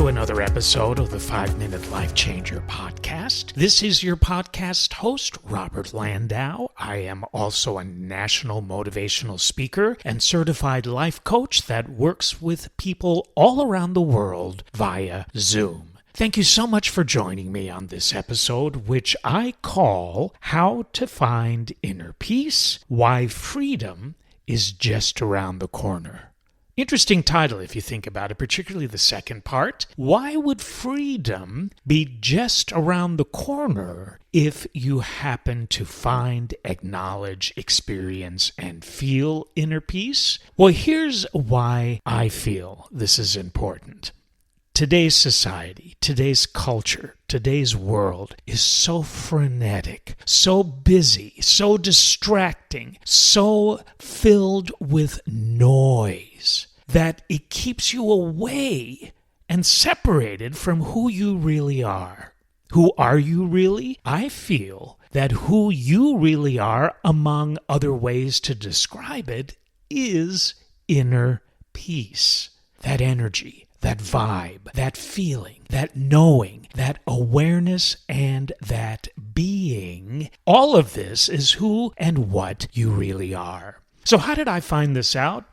another episode of the 5-Minute Life Changer podcast. This is your podcast host, Robert Landau. I am also a national motivational speaker and certified life coach that works with people all around the world via Zoom. Thank you so much for joining me on this episode, which I call How to Find Inner Peace, Why Freedom is Just Around the Corner. Interesting title if you think about it, particularly the second part. Why would freedom be just around the corner if you happen to find, acknowledge, experience, and feel inner peace? Well, here's why I feel this is important. Today's society, today's culture, today's world is so frenetic, so busy, so distracting, so filled with noise that it keeps you away and separated from who you really are. Who are you really? I feel that who you really are, among other ways to describe it, is inner peace. That energy, that vibe, that feeling, that knowing, that awareness, and that being. All of this is who and what you really are. So how did I find this out?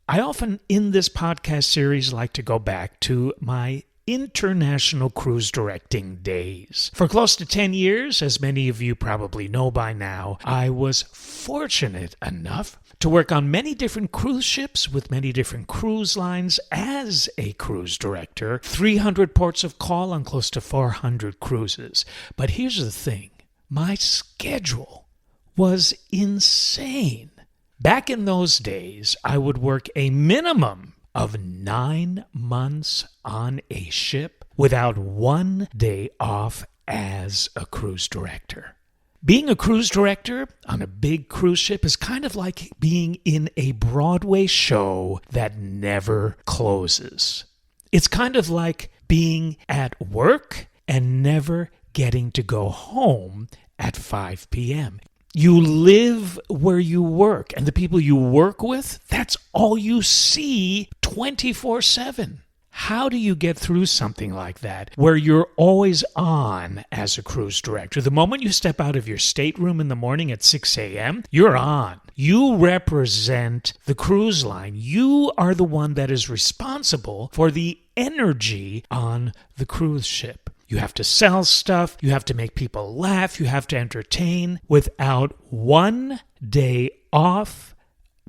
I often, in this podcast series, like to go back to my international cruise directing days. For close to 10 years, as many of you probably know by now, I was fortunate enough to work on many different cruise ships with many different cruise lines as a cruise director, 300 ports of call on close to 400 cruises. But here's the thing, my schedule was insane. Back in those days, I would work a minimum of 9 months on a ship without one day off as a cruise director. Being a cruise director on a big cruise ship is kind of like being in a Broadway show that never closes. It's kind of like being at work and never getting to go home at 5 p.m. You live where you work, and the people you work with, that's all you see 24/7. How do you get through something like that, where you're always on as a cruise director? The moment you step out of your stateroom in the morning at 6 a.m., you're on. You represent the cruise line. You are the one that is responsible for the energy on the cruise ship. You have to sell stuff, you have to make people laugh, you have to entertain without one day off,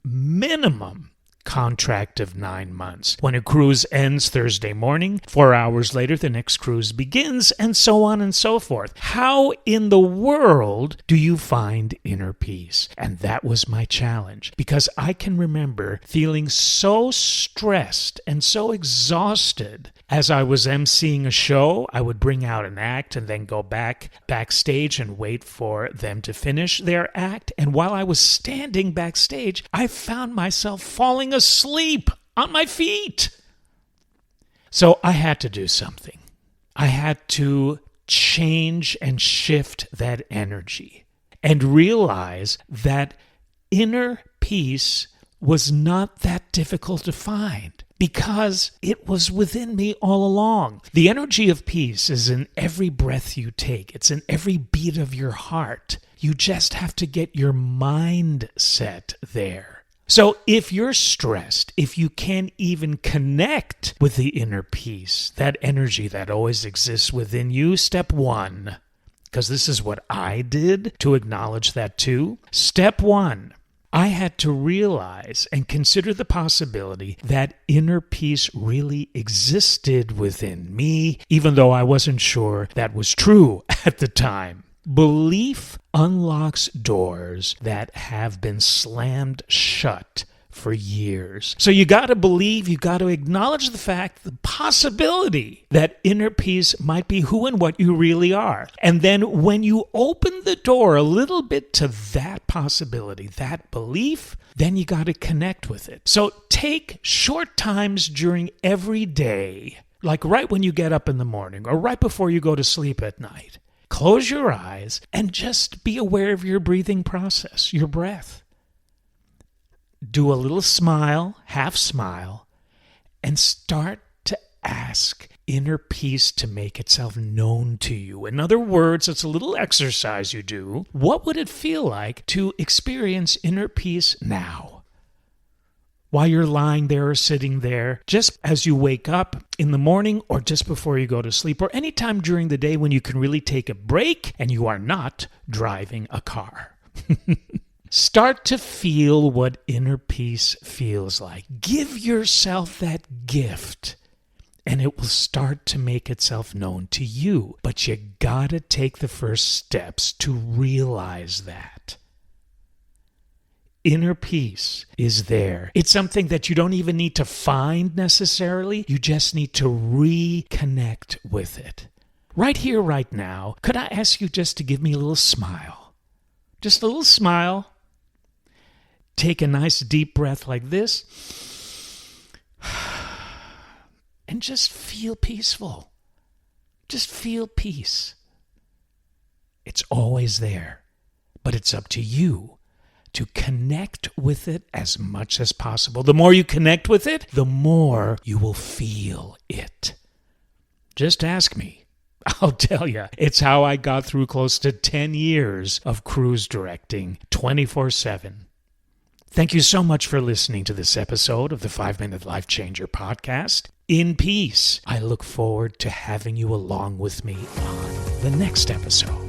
minimum contract of 9 months. When a cruise ends Thursday morning, 4 hours later the next cruise begins, and so on and so forth. How in the world do you find inner peace? And that was my challenge, because I can remember feeling so stressed and so exhausted. As I was emceeing a show, I would bring out an act and then go backstage and wait for them to finish their act. And while I was standing backstage, I found myself falling asleep on my feet. So I had to do something. I had to change and shift that energy and realize that inner peace was not that difficult to find, because it was within me all along. The energy of peace is in every breath you take. It's in every beat of your heart. You just have to get your mindset there. So if you're stressed, if you can't even connect with the inner peace, that energy that always exists within you, step one, because this is what I did to acknowledge that too. Step one, I had to realize and consider the possibility that inner peace really existed within me, even though I wasn't sure that was true at the time. Belief unlocks doors that have been slammed shut for years. So you got to believe, you got to acknowledge the fact, the possibility that inner peace might be who and what you really are. And then when you open the door a little bit to that possibility, that belief, then you got to connect with it. So take short times during every day, like right when you get up in the morning or right before you go to sleep at night. Close your eyes and just be aware of your breathing process, your breath. Do a little smile, half smile, and start to ask inner peace to make itself known to you. In other words, it's a little exercise you do. What would it feel like to experience inner peace now? While you're lying there or sitting there, just as you wake up in the morning or just before you go to sleep, or any time during the day when you can really take a break and you are not driving a car. Start to feel what inner peace feels like. Give yourself that gift, and it will start to make itself known to you. But you gotta take the first steps to realize that. Inner peace is there. It's something that you don't even need to find necessarily. You just need to reconnect with it. Right here, right now, could I ask you just to give me a little smile? Just a little smile. Take a nice deep breath like this. And just feel peaceful. Just feel peace. It's always there. But it's up to you to connect with it as much as possible. The more you connect with it, the more you will feel it. Just ask me. I'll tell you, it's how I got through close to 10 years of cruise directing 24/7. Thank you so much for listening to this episode of the 5-Minute Life Changer podcast. In peace, I look forward to having you along with me on the next episode.